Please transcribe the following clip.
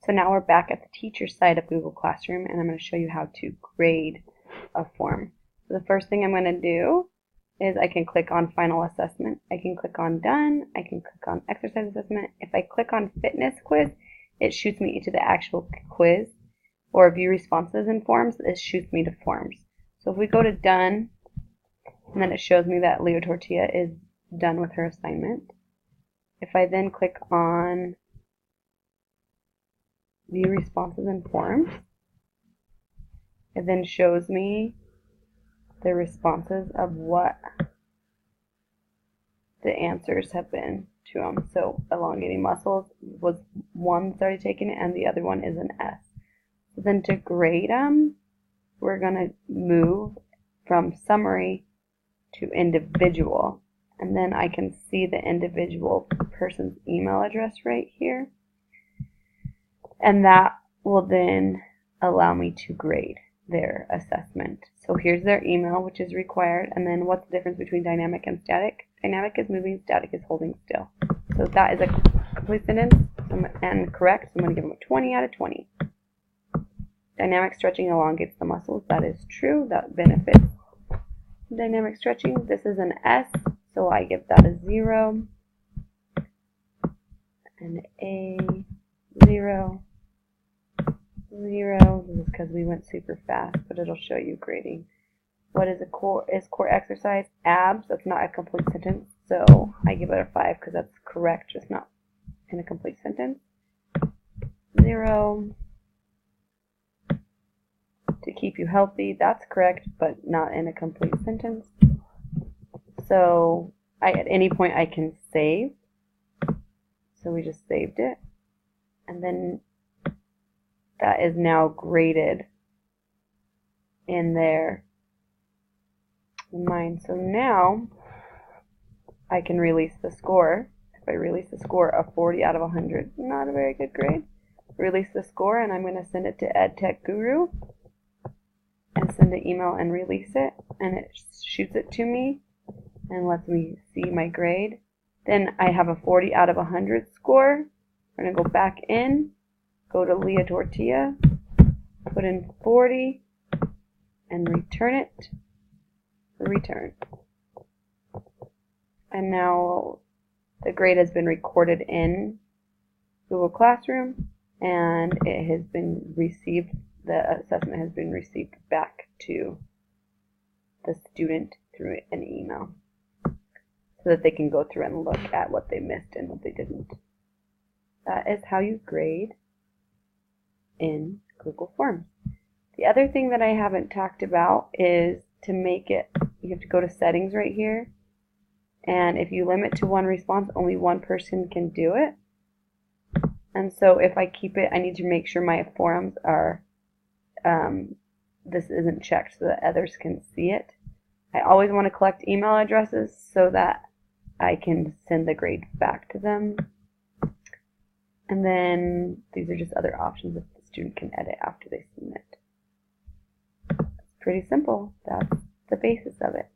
So now we're back at the teacher side of Google Classroom, and I'm going to show you how to grade a form. So the first thing I'm going to do is I can click on Final Assessment. I can click on Done. I can click on Exercise Assessment. If I click on Fitness Quiz, it shoots me into the actual quiz, or View Responses in Forms, it shoots me to Forms. So if we go to Done, and then it shows me that Leo Tortilla is done with her assignment. If I then click on View Responses in Forms, it then shows me the responses of what the answers have been to them. So elongating muscles was one that's already taken, and the other one is an S. So then to grade them, we're going to move from summary to individual, and then I can see the individual person's email address right here, and that will then allow me to grade their assessment. So here's their email, which is required, and then what's the difference between dynamic and static? Dynamic is moving, static is holding still. So that is a complete sentence and correct, so I'm going to give them a 20 out of 20. Dynamic stretching elongates the muscles, that is true, that benefits dynamic stretching. This is an S, so I give that a 0, an A, 0, 0. This is because we went super fast, but it'll show you grading. What is core exercise? Abs. That's not a complete sentence, so I give it a 5 because that's correct, just not in a complete sentence. 0. To keep you healthy, that's correct, but not in a complete sentence. So at any point I can save. So we just saved it, and then that is now graded in there in mine. So now I can release the score. If I release the score, a 40 out of 100, not a very good grade. Release the score, and I'm going to send it to EdTech Guru and send an email and release it, and it shoots it to me and lets me see my grade. Then I have a 40 out of 100 score. I'm going to go back in, go to Leo Tortilla, put in 40, and return it. Return. And now the grade has been recorded in Google Classroom, and it has been received. The assessment has been received back to the student through an email, so that they can go through and look at what they missed and what they didn't. That is how you grade in Google Forms. The other thing that I haven't talked about is to make it, you have to go to settings right here, and if you limit to one response, only one person can do it. And so if I keep it, I need to make sure my forums are this isn't checked so that others can see it. I always want to collect email addresses so that I can send the grade back to them. And then these are just other options that the student can edit after they submit. It's pretty simple. That's the basis of it.